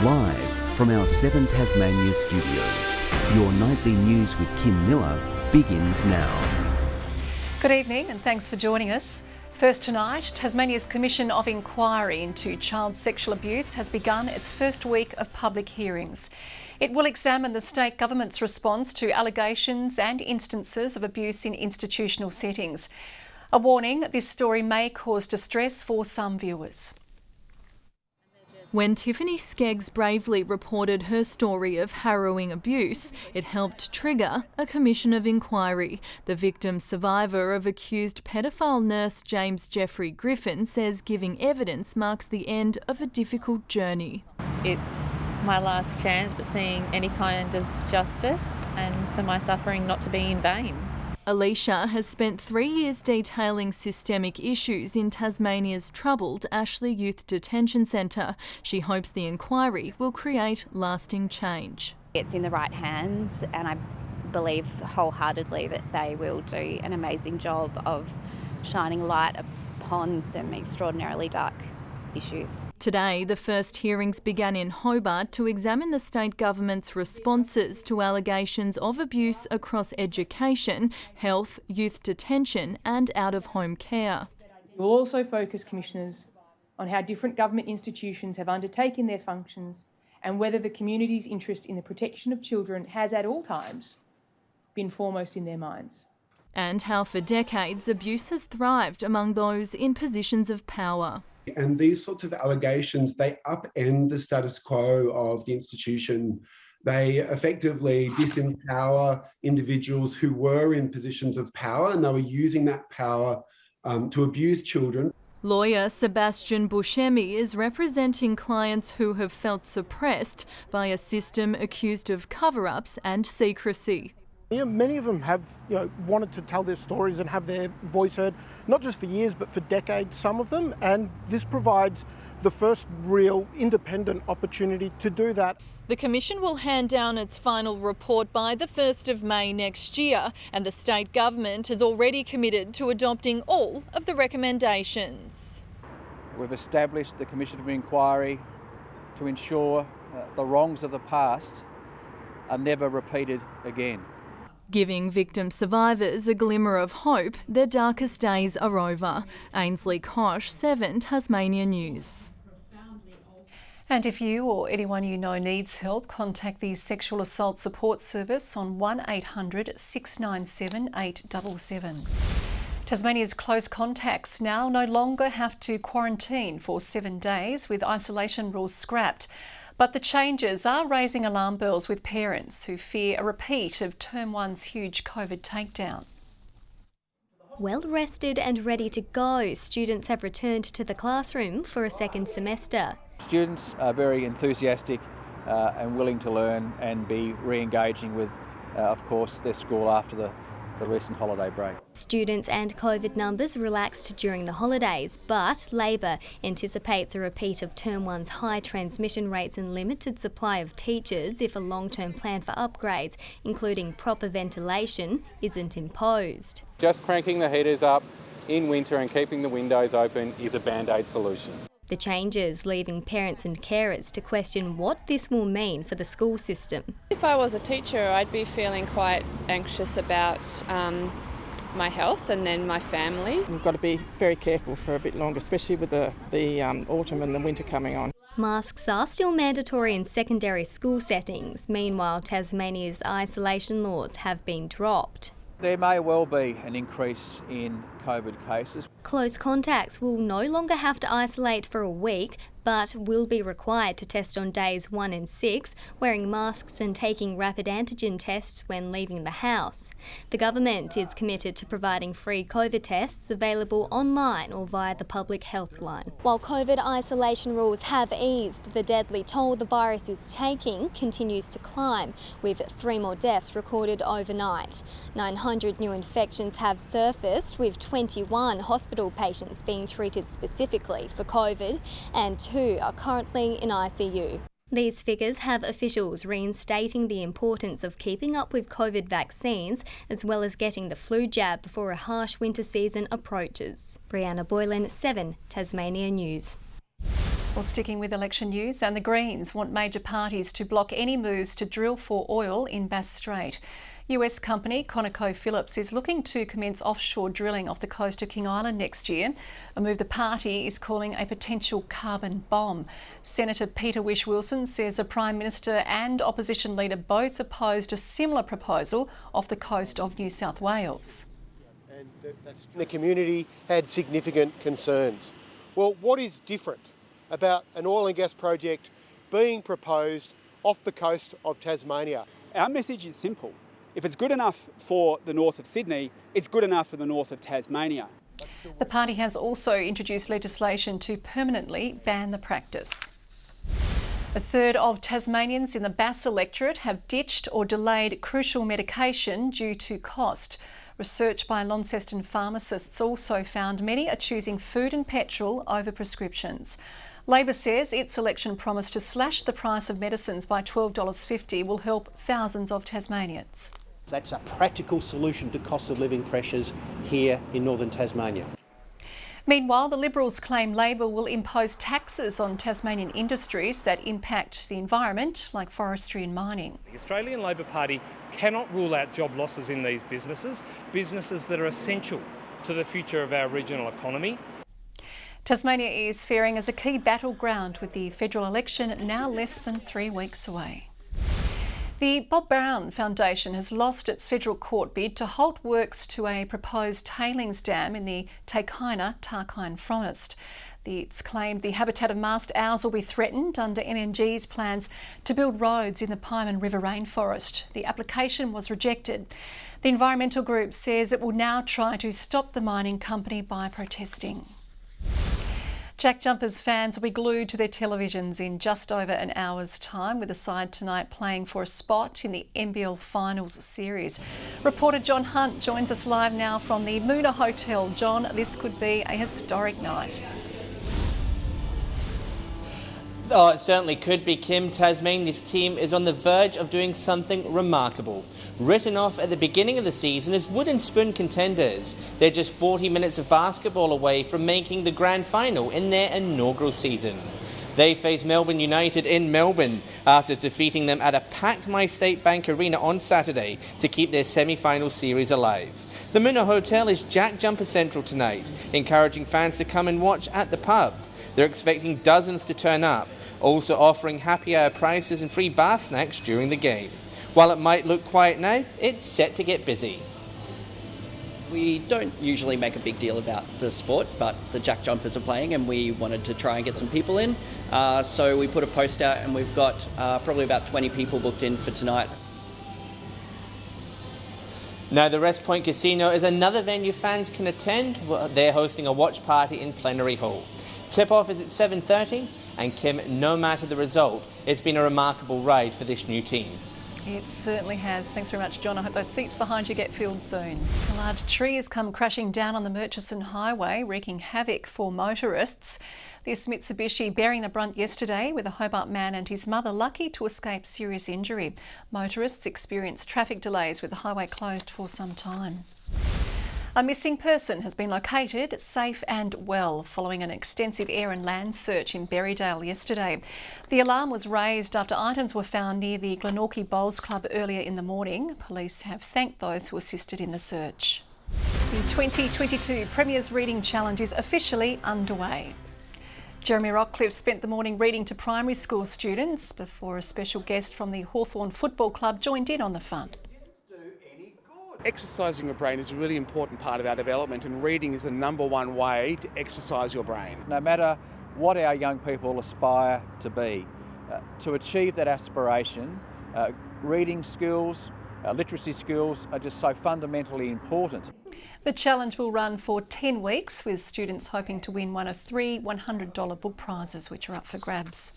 Live from our 7 Tasmania studios, your nightly news with Kim Miller begins now. Good evening and thanks for joining us. First tonight, Tasmania's Commission of Inquiry into Child Sexual Abuse has begun its first week of public hearings. It will examine the state government's response to allegations and instances of abuse in institutional settings. A warning, this story may cause distress for some viewers. When Tiffany Skeggs bravely reported her story of harrowing abuse, it helped trigger a commission of inquiry. The victim survivor of accused paedophile nurse James Jeffrey Griffin says giving evidence marks the end of a difficult journey. It's my last chance at seeing any kind of justice and for my suffering not to be in vain. Alicia has spent 3 years detailing systemic issues in Tasmania's troubled Ashley Youth Detention Centre. She hopes the inquiry will create lasting change. It's in the right hands and I believe wholeheartedly that they will do an amazing job of shining light upon some extraordinarily dark issues. Today, the first hearings began in Hobart to examine the state government's responses to allegations of abuse across education, health, youth detention and out-of-home care. We'll also focus, Commissioners, on how different government institutions have undertaken their functions and whether the community's interest in the protection of children has at all times been foremost in their minds. And how for decades abuse has thrived among those in positions of power. And these sorts of allegations, they upend the status quo of the institution. They effectively disempower individuals who were in positions of power and they were using that power to abuse children. Lawyer Sebastian Buscemi is representing clients who have felt suppressed by a system accused of cover-ups and secrecy. Yeah, many of them have wanted to tell their stories and have their voice heard, not just for years, but for decades, some of them. And this provides the first real independent opportunity to do that. The Commission will hand down its final report by the 1st of May next year, and the state government has already committed to adopting all of the recommendations. We've established the Commission of Inquiry to ensure the wrongs of the past are never repeated again. Giving victim survivors a glimmer of hope, their darkest days are over. Ainsley Kosh, 7 Tasmania News. And if you or anyone you know needs help, contact the Sexual Assault Support Service on 1800 697 877. Tasmania's close contacts now no longer have to quarantine for 7 days with isolation rules scrapped. But the changes are raising alarm bells with parents who fear a repeat of Term 1's huge COVID takedown. Well rested and ready to go, students have returned to the classroom for a second semester. Students are very enthusiastic and willing to learn and be re-engaging with, of course, their school after the recent holiday break. Students and COVID numbers relaxed during the holidays, but Labor anticipates a repeat of Term 1's high transmission rates and limited supply of teachers if a long-term plan for upgrades, including proper ventilation, isn't imposed. Just cranking the heaters up in winter and keeping the windows open is a band-aid solution. The changes leaving parents and carers to question what this will mean for the school system. If I was a teacher, I'd be feeling quite anxious about my health and then my family. We've got to be very careful for a bit longer, especially with the autumn and the winter coming on. Masks are still mandatory in secondary school settings. Meanwhile, Tasmania's isolation laws have been dropped. There may well be an increase in COVID cases. Close contacts will no longer have to isolate for a week, but will be required to test on days 1 and 6, wearing masks and taking rapid antigen tests when leaving the house. The government is committed to providing free COVID tests available online or via the public health line. While COVID isolation rules have eased, the deadly toll the virus is taking continues to climb, with 3 more deaths recorded overnight. 900 new infections have surfaced, with 21 hospital patients being treated specifically for COVID and 2 are currently in ICU. These figures have officials reinstating the importance of keeping up with COVID vaccines as well as getting the flu jab before a harsh winter season approaches. Brianna Boylan, 7 Tasmania News. Well, sticking with election news, and the Greens want major parties to block any moves to drill for oil in Bass Strait. US company ConocoPhillips is looking to commence offshore drilling off the coast of King Island next year, a move the party is calling a potential carbon bomb. Senator Peter Whish-Wilson says the Prime Minister and opposition leader both opposed a similar proposal off the coast of New South Wales. And the community had significant concerns. Well, what is different about an oil and gas project being proposed off the coast of Tasmania? Our message is simple. If it's good enough for the north of Sydney, it's good enough for the north of Tasmania. The party has also introduced legislation to permanently ban the practice. A third of Tasmanians in the Bass electorate have ditched or delayed crucial medication due to cost. Research by Launceston pharmacists also found many are choosing food and petrol over prescriptions. Labor says its election promise to slash the price of medicines by $12.50 will help thousands of Tasmanians. That's a practical solution to cost of living pressures here in northern Tasmania. Meanwhile, the Liberals claim Labor will impose taxes on Tasmanian industries that impact the environment, like forestry and mining. The Australian Labor Party cannot rule out job losses in these businesses that are essential to the future of our regional economy. Tasmania is faring as a key battleground with the federal election now less than 3 weeks away. The Bob Brown Foundation has lost its federal court bid to halt works to a proposed tailings dam in the Tarkine Forest. It's claimed the habitat of masked owls will be threatened under MMG's plans to build roads in the Pieman River rainforest. The application was rejected. The environmental group says it will now try to stop the mining company by protesting. Jack Jumpers fans will be glued to their televisions in just over an hour's time, with the side tonight playing for a spot in the NBL Finals series. Reporter John Hunt joins us live now from the Moona Hotel. John, this could be a historic night. Oh, it certainly could be, Kim. Tasmania's team is on the verge of doing something remarkable. Written off at the beginning of the season as wooden spoon contenders, they're just 40 minutes of basketball away from making the grand final in their inaugural season. They face Melbourne United in Melbourne after defeating them at a packed MyState Bank Arena on Saturday to keep their semi-final series alive. The Moona Hotel is Jack Jumper Central tonight, encouraging fans to come and watch at the pub. They're expecting dozens to turn up, also offering happy hour prices and free bar snacks during the game. While it might look quiet now, it's set to get busy. We don't usually make a big deal about the sport, but the Jack Jumpers are playing and we wanted to try and get some people in. So we put a post out and we've got probably about 20 people booked in for tonight. Now, the Rest Point Casino is another venue fans can attend. They're hosting a watch party in Plenary Hall. Tip-off is at 7:30, and Kim, no matter the result, it's been a remarkable ride for this new team. It certainly has. Thanks very much, John. I hope those seats behind you get filled soon. A large tree has come crashing down on the Murchison Highway, wreaking havoc for motorists. This Mitsubishi bearing the brunt yesterday, with a Hobart man and his mother lucky to escape serious injury. Motorists experienced traffic delays with the highway closed for some time. A missing person has been located safe and well following an extensive air and land search in Berrydale yesterday. The alarm was raised after items were found near the Glenorchy Bowls Club earlier in the morning. Police have thanked those who assisted in the search. The 2022 Premier's Reading Challenge is officially underway. Jeremy Rockcliffe spent the morning reading to primary school students before a special guest from the Hawthorn Football Club joined in on the fun. Exercising your brain is a really important part of our development, and reading is the #1 way to exercise your brain. No matter what our young people aspire to be, to achieve that aspiration, reading skills, literacy skills are just so fundamentally important. The challenge will run for 10 weeks, with students hoping to win one of 3 $100 book prizes which are up for grabs.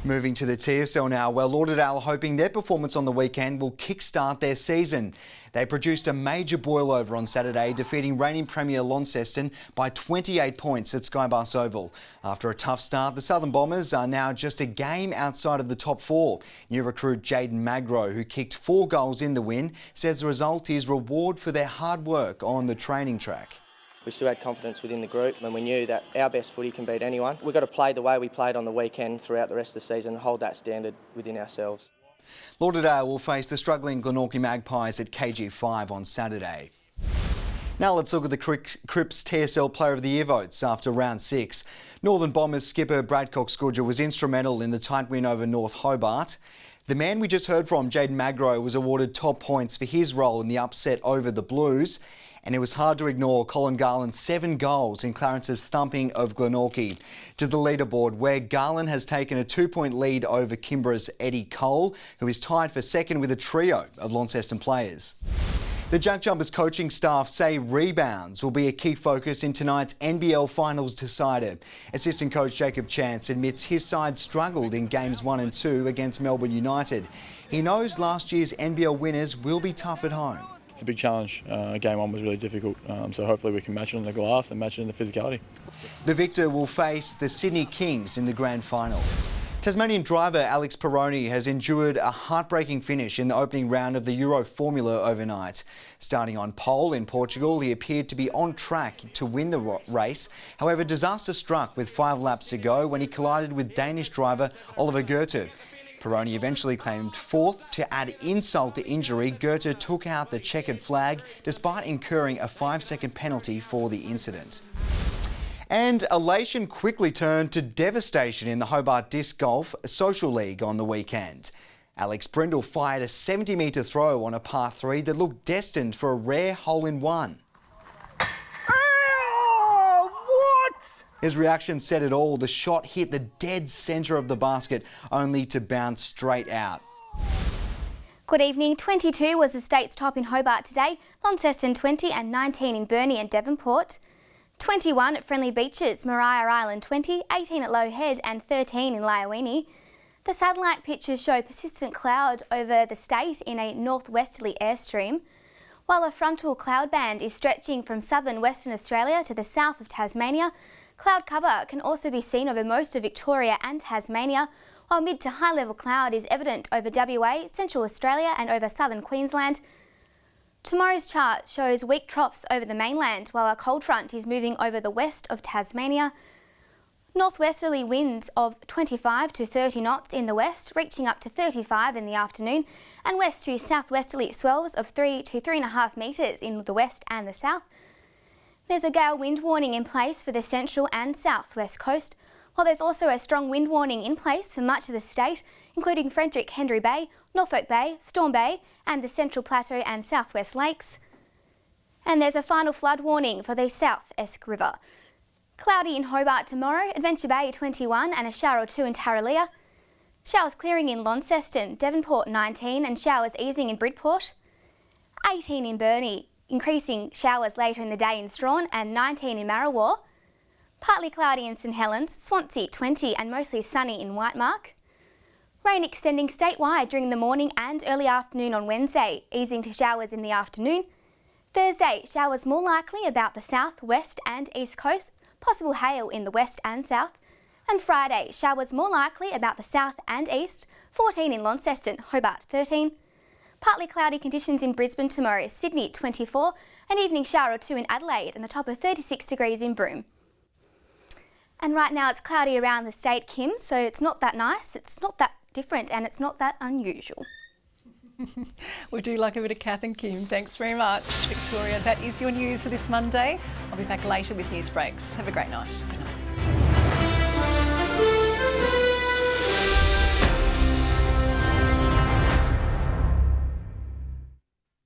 Moving to the TSL now, where Lauderdale are hoping their performance on the weekend will kickstart their season. They produced a major boil-over on Saturday, defeating reigning Premier Launceston by 28 points at Skybus Oval. After a tough start, the Southern Bombers are now just a game outside of the top 4. New recruit Jaden Magro, who kicked 4 goals in the win, says the result is reward for their hard work on the training track. we still had confidence within the group and we knew that our best footy can beat anyone. We've got to play the way we played on the weekend throughout the rest of the season and hold that standard within ourselves. Lauderdale will face the struggling Glenorchy Magpies at KG5 on Saturday. Now let's look at the Crips TASL Player of the Year votes after round 6. Northern Bombers skipper Brad Cox-Goodger was instrumental in the tight win over North Hobart. The man we just heard from, Jaden Magro, was awarded top points for his role in the upset over the Blues. And it was hard to ignore Colin Garland's 7 goals in Clarence's thumping of Glenorchy. To the leaderboard, where Garland has taken a 2-point lead over Kimbra's Eddie Cole, who is tied for second with a trio of Launceston players. The Jack Jumpers coaching staff say rebounds will be a key focus in tonight's NBL Finals decider. Assistant coach Jacob Chance admits his side struggled in games 1 and 2 against Melbourne United. He knows last year's NBL winners will be tough at home. It's a big challenge. Game 1 was really difficult, so hopefully we can match it on the glass and match it in the physicality. The victor will face the Sydney Kings in the grand final. Tasmanian driver Alex Peroni has endured a heartbreaking finish in the opening round of the Euro Formula overnight. Starting on pole in Portugal, he appeared to be on track to win the race. However, disaster struck with 5 laps to go when he collided with Danish driver Oliver Goethe. Peroni eventually claimed 4th. To add insult to injury, Goethe took out the checkered flag despite incurring a 5-second penalty for the incident. And elation quickly turned to devastation in the Hobart Disc Golf Social League on the weekend. Alex Brindle fired a 70-metre throw on a par 3 that looked destined for a rare hole-in-one. His reaction said it all. The shot hit the dead centre of the basket, only to bounce straight out. Good evening. 22 was the state's top in Hobart today, Launceston 20 and 19 in Burnie and Devonport. 21 at Friendly Beaches, Maria Island 20, 18 at Low Head and 13 in Laiowini. The satellite pictures show persistent cloud over the state in a northwesterly airstream, while a frontal cloud band is stretching from southern Western Australia to the south of Tasmania. Cloud cover can also be seen over most of Victoria and Tasmania, while mid to high level cloud is evident over WA, Central Australia and over southern Queensland. Tomorrow's chart shows weak troughs over the mainland, while a cold front is moving over the west of Tasmania. Northwesterly winds of 25 to 30 knots in the west, reaching up to 35 in the afternoon, and west to southwesterly swells of 3 to 3.5 metres in the west and the south. There's a gale wind warning in place for the central and southwest coast, while there's also a strong wind warning in place for much of the state, including Frederick Henry Bay, Norfolk Bay, Storm Bay and the Central Plateau and Southwest Lakes. And there's a final flood warning for the South Esk River. Cloudy in Hobart tomorrow, Adventure Bay 21 and a shower or 2 in Tarraleah. Showers clearing in Launceston, Devonport 19 and showers easing in Bridport. 18 in Burnie, increasing showers later in the day in Strawn and 19 in Marrawar. Partly cloudy in St Helens, Swansea 20 and mostly sunny in Whitemark. Rain extending statewide during the morning and early afternoon on Wednesday, easing to showers in the afternoon. Thursday, showers more likely about the south, west and east coast, possible hail in the west and south. And Friday, showers more likely about the south and east, 14 in Launceston, Hobart 13. Partly cloudy conditions in Brisbane tomorrow, Sydney 24, an evening shower or 2 in Adelaide and a top of 36 degrees in Broome. And right now it's cloudy around the state, Kim, so it's not that nice, it's not that different and it's not that unusual. We do like a bit of Kath and Kim. Thanks very much, Victoria. That is your news for this Monday. I'll be back later with news breaks. Have a great night.